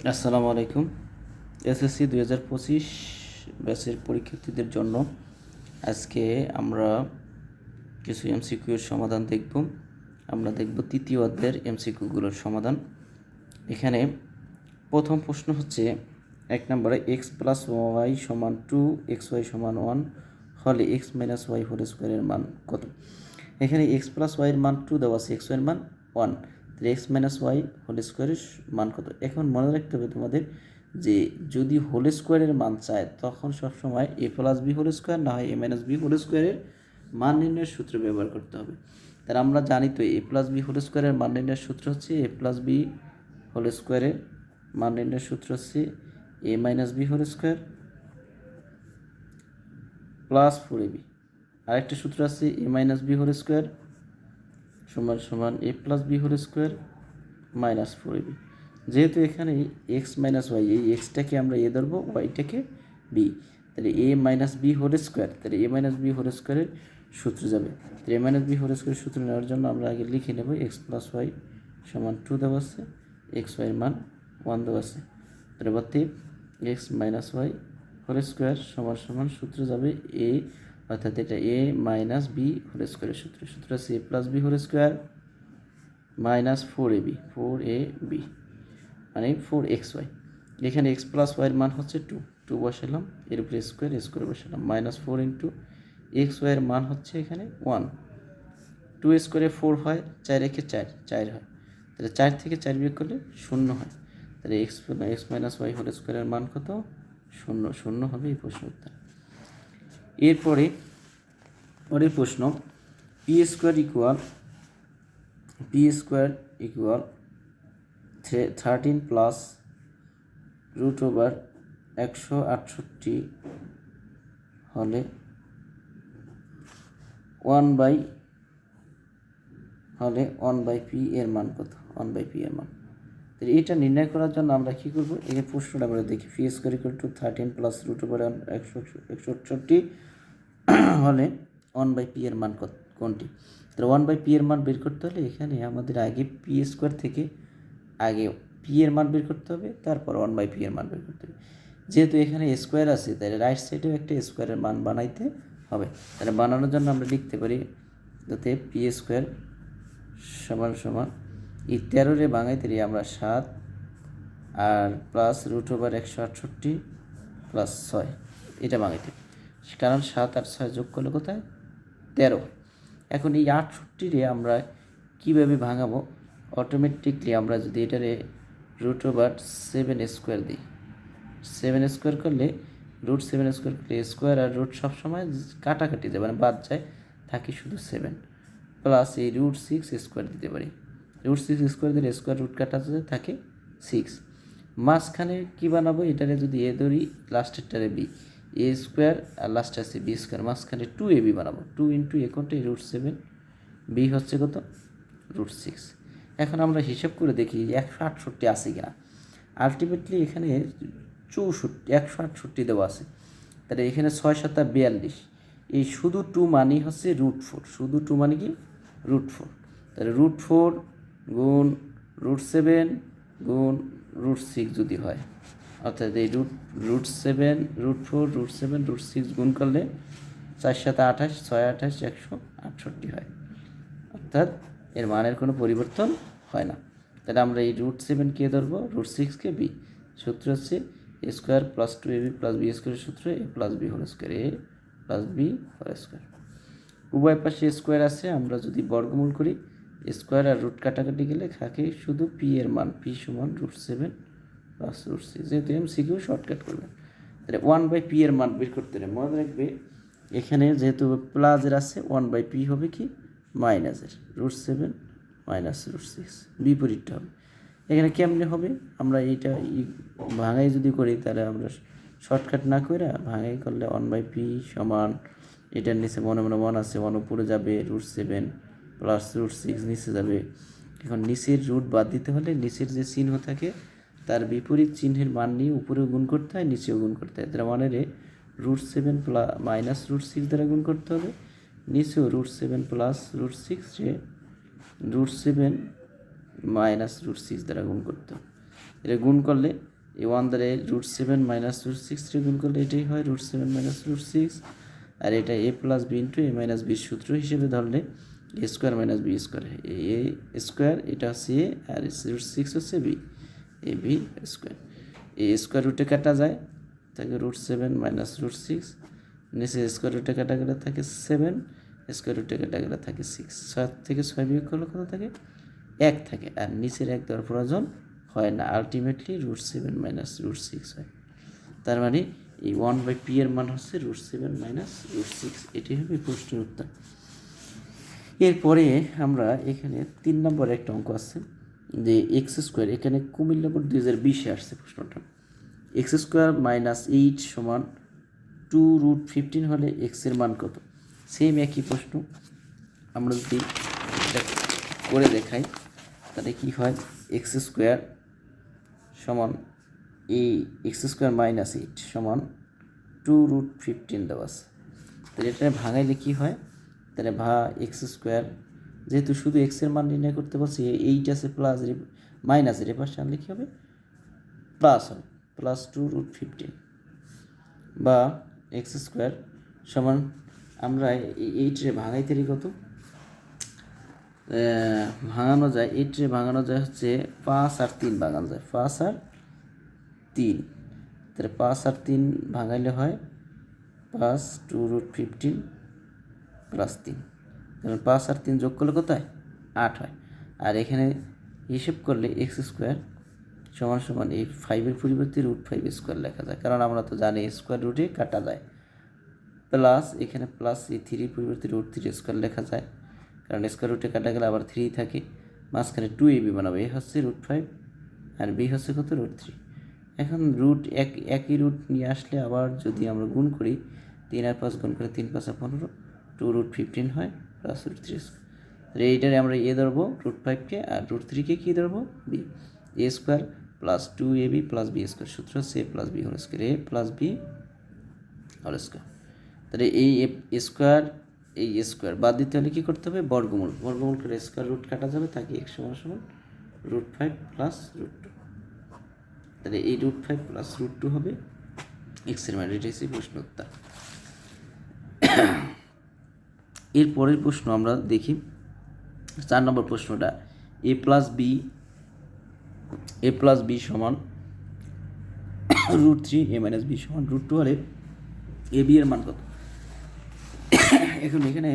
আসসালামু আলাইকুম। এসএসসি 2025 ব্যাচের পরীক্ষার্থীদের জন্য আজকে আমরা কিছু এমসিকিউর সমাধান দেখব। আমরা দেখব তৃতীয় অধ্যায়ের এমসিকিউগুলোর সমাধান। এখানে প্রথম প্রশ্ন হচ্ছে 1 নম্বরে x + y = 2 xy = 1 হলে x - y হোল স্কয়ারের মান কত? এখানে x + y এর মান 2 দেওয়া আছে, xy এর মান 1, তাহলে x - y হোল স্কয়ারের মান কত? এখন মনে রাখতে হবে তোমাদের যে যদি হোল স্কয়ারের মান চায় তখন সবসময় a + b হোল স্কয়ার না হয় a - b হোল স্কয়ারের মান নির্ণয়ের সূত্র ব্যবহার করতে হবে। তাহলে আমরা জানি তো a + b হোল স্কয়ারের মান নির্ণয়ের সূত্র হচ্ছে a + b হোল স্কয়ারের মান নির্ণয়ের সূত্র হচ্ছে a - b whole square plus 4ab। আরেকটা সূত্র আছে a - b হোল স্কয়ার সমান a + b whole square minus 4ab। যেহেতু এখানে x - y, এই এক্সটাকে আমরা এ ধরবো, ওয়াইটাকে বি, তাহলে a - b হোল স্কয়ার, তাহলে a - b হোল স্কয়ারের সূত্র যাবে। তাহলে a - b হোল স্কয়ারের সূত্র নেওয়ার জন্য আমরা আগে লিখে নেব x + y = 2 দেওয়া আছে, xy এর মান 1 দেওয়া আছে। পরবর্তী x - y হোল স্কয়ার সমান সূত্র যাবে a, অর্থাৎ এটা a - b হোল স্কয়ারের সূত্র আছে a + b whole square minus 4ab মানে 4xy। এখানে x + y এর মান হচ্ছে 2 বসালাম, এর উপরে স্কোয়ার বসালাম, -4 ইন্টু xy এর মান হচ্ছে এখানে 1। 2 স্কোয়ারে 4 হয়, 4 একে 4 হয়, তাহলে 4 থেকে 4 বিয়োগ করলে 0 হয়। তাহলে x - y হোল স্কোয়ারের মান কত? 0 হবে এই প্রশ্ন উত্তর। এরপরে পরের প্রশ্ন p² = 13 প্লাস √168 হলে 1/p এর মান কত? 1/p এর মান। তাহলে এটা নির্ণয় করার জন্য আমরা কী করবো? এই প্রশ্নটা আমরা দেখি। p² = 13 প্লাস √168 হলে 1/p এর মান কোনটি? তাহলে 1/p এর মান বের করতে হলে এখানে আমাদের আগে p² থেকে আগে p এর মান বের করতে হবে, তারপর 1/p এর মান বের করতে হবে। যেহেতু এখানে স্কোয়ার আছে, তাহলে রাইট সাইডেও একটা স্কোয়ারের মান বানাইতে হবে। তাহলে বানানোর জন্য আমরা লিখতে পারি যাতে p² সমান এই 13 ভাঙাইতে আমরা 7 আর প্লাস √168 প্লাস 6 এটা ভাঙাইতে, কারণ 7 আর 6 যোগ করলে কোথায়? 13। এখন এই 68 আমরা কীভাবে ভাঙাবো? অটোমেটিকলি আমরা যদি এটারে √7² দিই, 7² করলে √7² করলে স্কোয়ার আর রুট সবসময় কাটাকাটি যায়, মানে বাদ যায়, থাকে শুধু 7 প্লাস এই √6² দিতে পারি। √6² দিলে স্কোয়ার রুট কাটা যায়, থাকে 6। মাঝখানে কী বানাবো? এটারে যদি এ ধরি, লাস্টেরটারে বি, a² আর লাস্টে আছে b², মাঝখানে 2ab বানাবো। 2 ইন্টু এ কোনটা? √7, বি হচ্ছে কত? √6। এখন আমরা হিসাব করে দেখি 168 আছে কিনা। আলটিমেটলি এখানে 168 দেওয়া আছে, তাহলে এখানে 6 × 7 = 42। এই শুধু 2 মানেই হচ্ছে √4, শুধু 2 মানে কি? √4। তাহলে √4 গুণ √7 গুণ √6 যদি হয়, অর্থাৎ এই √7 √4 √7 √6 গুণ করলে 4 × 7 = 28, 6 × 28 168 হয়, অর্থাৎ এর মানের কোনো পরিবর্তন হয় না। তাহলে আমরা এই √7 কে ধরবো, √6 কে বি। সূত্র হচ্ছে a² + 2ab + b² সূত্র a + b whole square, a + b whole square. উভয় পাশে স্কোয়ার আছে, আমরা যদি বর্গমূল করি, স্কোয়ার আর রুট কাটাকাটি গেলে থাকে শুধু p এর মান, p = √7 + √6। যেহেতু MCQ শর্টকাট করবে, তাহলে 1/p এর মান বের করতে হবে। মনে রাখবে এখানে যেহেতু প্লাসের আছে, 1/p হবে কি? মাইনাসের, √7 - √6, বিপরীতটা হবে। এখানে কেমনে হবে? আমরা এইটা ভাঙাই যদি করি, তাহলে আমরা শর্টকাট না করে ভাঙাই করলে 1/p সমান, এটার নিচে মনে 1 আছে, 1 উপরে যাবে, √7 প্লাস √6 নিচে যাবে। এখন নিচের রুট বাদ দিতে হলে নিচের যে চিহ্ন থাকে তার বিপরীত চিহ্নের মান নিয়ে উপরেও গুণ করতে হয়, নিচেও গুণ করতে হয়। তার মানে √7 - √6 দ্বারা গুণ করতে হবে, নিচেও √7 প্লাস √6 √7 - √6 দ্বারা গুণ করতে হবে। এটা গুণ করলে এই 1 দ্বারা রুট 7 মাইনাস রুট 6 গুণ করলে এটাই হয় রুট 7 মাইনাস রুট 6, আর এটা এ প্লাস বি ইন্টু এ মাইনাস বির সূত্র হিসেবে ধরলে এ স্কোয়ার মাইনাস বি স্কোয়ার, এ স্কোয়ার এটা হচ্ছে এ আর রুট 6 হচ্ছে B, A B square. A square রুটে কাটা যায়, থাকে রুট 7 মাইনাস রুট 6, নিচে স্কোয়ার রুটে কাটা গেলে থাকে 7, স্কোয়ার রুটে কাটা গেলে থাকে 6, 6 থেকে 6 বিয়োগ করলে কত থাকে 1 থাকে, আর নিচের 1 দেওয়ার প্রয়োজন হয় না, আলটিমেটলি রুট 7 মাইনাস রুট 6 হয়। তার মানে এই 1/p এর মান হচ্ছে রুট 7 মাইনাস রুট 6, এটি হবে প্রশ্নের উত্তর। এরপরে আমরা এখানে 3 নম্বর একটা অঙ্ক আছে যে এক্স স্কোয়ার, এখানে কুমিল্লা বোর্ড 2020-এ আসছে প্রশ্নটা। এক্স স্কোয়ার মাইনাস 8 সমান 2 রুট 15 হলে এক্সের মান কত? সেম একই প্রশ্ন, আমরা যদি এটা করে দেখাই তাহলে কী হয়, এক্স স্কোয়ার সমান এই এক্স স্কোয়ার মাইনাস 8 সমান 2 রুট 15 দেওয়া আছে। তাহলে এটা ভাঙাইলে কী হয়, তাহলে এক্স স্কোয়ার যেহেতু শুধু এক্সের মান নির্ণয় করতে পারছি, 8 আছে প্লাস মাইনাসের এপাশে আনলে কী হবে প্লাস হবে, প্লাস 2 রুট 15, বা এক্স স্কোয়ার সমান আমরা 8 ভাঙাইতে কত ভাঙানো যায়, 8 ভাঙানো যায় হচ্ছে 5 আর 3 ভাঙানো যায়, 5 আর 3, তাহলে 5 আর 3 ভাঙাইলে হয় প্লাস 2 রুট 15 প্লাস 3, তাহলে 5 আর 3 যোগ করলে কোথায় 8 হয়। আর এখানে হিসেব করলে এক্স স্কোয়ার সমান সমান এই 5-এর পরিবর্তে রুট 5 স্কোয়ার লেখা যায়, কারণ আমরা তো জানি স্কোয়ার রুটে কাটা যায়, প্লাস এখানে প্লাস এই 3-এর পরিবর্তে রুট 3 স্কোয়ার লেখা যায়, কারণ স্কোয়ার রুটে কাটা গেলে আবার 3 থাকে, মাঝখানে 2ab বানাবো, এ হচ্ছে রুট 5 আর বি হচ্ছে কত রুট 3। এখন রুট একই রুট নিয়ে আসলে আবার যদি আমরা গুণ করি 3 আর 5 গুণ করে 3 5 15, 2 রুট 15 হয় প্লাস রুট 3 স্কোয়ার। তাহলে এইটারে আমরা এ ধরবো রুট 5-কে, আর রুট 3-কে কী ধরবো B, A square plus 2ab plus B square, সূত্র হচ্ছে A plus B whole square, A plus B whole square. তাহলে এই স্কোয়ার এই স্কোয়ার বাদ দিতে হলে কী করতে হবে, বর্গমূল, বর্গমূল করে স্কোয়ার রুট কাটা যাবে, তাকে এক্স সমান সমান রুট 5 প্লাস রুট 2, তাহলে এই রুট 5 প্লাস রুট 2 হবে এক্সের মান, এটাই হচ্ছে প্রশ্ন উত্তর। এর পরের প্রশ্ন আমরা দেখি 4 নম্বর প্রশ্নটা, এ প্লাস বি সমান রুট 3, এ মাইনাস বি সমান রুট 2 হলে এ বি এর মান কত? এখন এখানে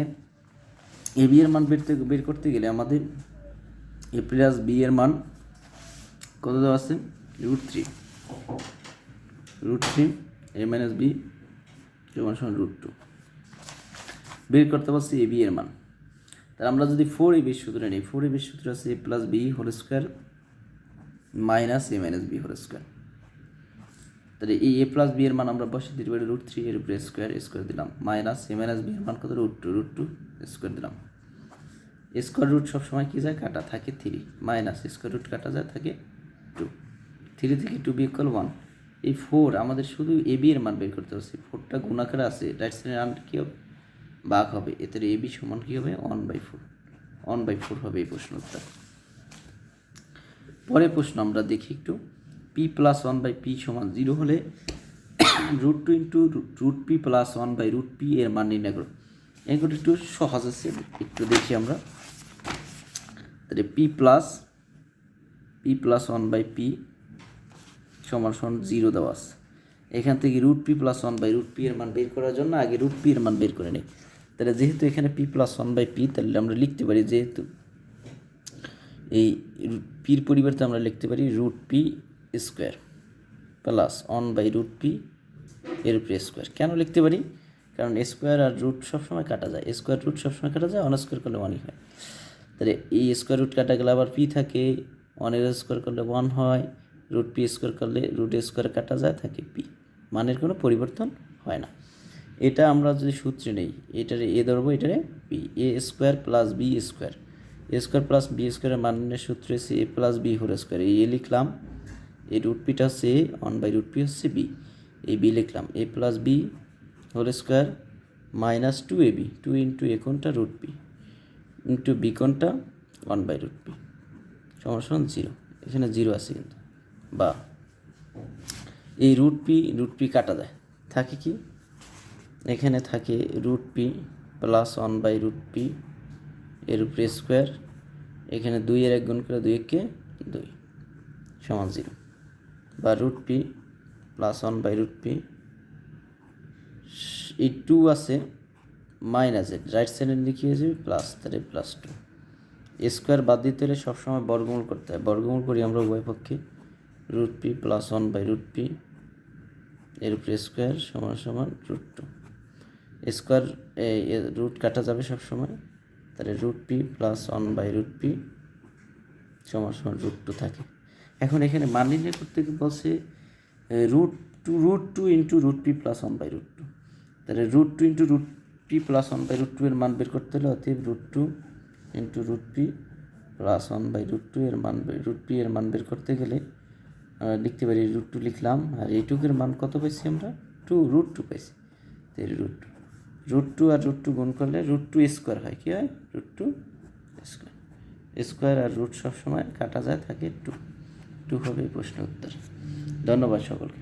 এ বি এর মান বের করতে গেলে আমাদের এ প্লাস বি এর মান কত দেওয়া আছে, রুট 3, এ মাইনাস বি সমান রুট 2 বের করতে পারছি এ বি এর মান। তাহলে আমরা যদি 4ab সূত্র নিই, 4ab সূত্র আছে A plus B whole square minus A minus B whole square. তাহলে এই এ প্লাস বি এর মান আমরা বসে দিতে পারি রুট 3, এর উপরে স্কোয়ার দিলাম, মাইনাস এ মাইনাস বি এর মান কত রুট 2 স্কোয়ার দিলাম। স্কোয়ার রুট সবসময় কী যায় কাটা, থাকে 3, মাইনাস স্কোয়ার রুট কাটা যায় থাকে 2, 3 থেকে 2 বিয়োগ করলে 1। এই 4 আমাদের শুধু এ বি এর মান বের করতে হচ্ছে, 4টা গুণাকারে আছে, রাইট সাইডের মান কী হবে ভাগ হবে, এতে এ বি সমান কী হবে 1/4 হবে এই প্রশ্ন উত্তর। পরের প্রশ্ন আমরা দেখি একটু, পি প্লাস 1/p সমান 0 হলে root 2 into root P plus 1/√p এর মান নির্ণয় করো। এগুলো একটু সহজ আছে, একটু দেখি আমরা। তাহলে পি প্লাস 1/p সমান 0 দেওয়া আছে, এখান থেকে রুট পি প্লাস 1/√p এর মান বের করার জন্য আগে রুট পি এর মান বের করে নিই। তাহলে যেহেতু এখানে পি প্লাস 1/p, তাহলে আমরা লিখতে পারি যেহেতু এই পির পরিবর্তে আমরা লিখতে পারি root P square plus 1/√p এর উপরে স্কোয়ার। কেন লিখতে পারি, কারণ স্কোয়ার আর রুট সবসময় কাটা যায়, স্কোয়ার রুট সবসময় কাটা যায়, 1 স্কোয়ার করলে 1ই হয়। তাহলে এই স্কোয়ার রুট কাটা গেলে আবার পি থাকে, 1 স্কোয়ার করলে 1 হয়, রুট পি স্কোয়ার করলে রুট স্কোয়ার কাটা যায়, থাকে পি, মানের কোনো পরিবর্তন হয় না। এটা আমরা যদি সূত্রে নেই, এটারে এ ধরবো, এটারে পি, এ স্কোয়ার প্লাস বি স্কোয়ার, এ স্কোয়ার প্লাস বি স্কোয়ারের মানের সূত্র হচ্ছে A plus B whole square, এ লিখলাম, এই রুট পিটা হচ্ছে এ, 1/√p হচ্ছে বি, এই বি লিখলাম, A plus B whole square minus 2ab, 2 into A কোনটা রুট পি ইন্টু বি কোনটা 1/√p সমান 0, এখানে 0 আছে কিন্তু বা এই রুট পি কাটা যায়, থাকে কি এখানে থাকে রুট পি প্লাস 1/√p এর উপরে স্কোয়ার, এখানে 2 এর 1 গুণ করে 2 একে 2 সমান 0, বা রুট পি প্লাস 1/√p, এই 2 আছে মাইনাস এর রাইট সাইডে লিখে যাবে প্লাস, তাহলে +2 স্কোয়ার বাদ দিতে হলে সবসময় বর্গমূল করতে হয়, বর্গমূল করি আমরা উভয় পক্ষে, রুট পি প্লাস 1/√p এর উপরে স্কোয়ার সমান √2, স্কোয়ার রুট কাটা যাবে সবসময়, তাহলে রুট পি প্লাস 1/√p সমান √2 থাকে। এখন এখানে মান নির্ণয় করতে বলছে √2 ইন্টু রুট পি প্লাস 1/√2, তাহলে √2 ইন্টু রুট পি প্লাস 1/√2 এর মান বের করতে হলে অতএব √2 ইন্টু রুট পি প্লাস 1/√2 এর মান, রুট পি এর মান বের করতে গেলে লিখতে পারি √2 লিখলাম, আর এইটুকের মান কত পাইছি আমরা, √2 পাইছি, তাই √2 আর √2 গুণ করলে √2 স্কোয়ার হয়, কী হয় √2 স্কোয়ার, আর রুট সবসময় কাটা যায়, থাকে 2 হবে প্রশ্ন উত্তর। ধন্যবাদ সকলকে।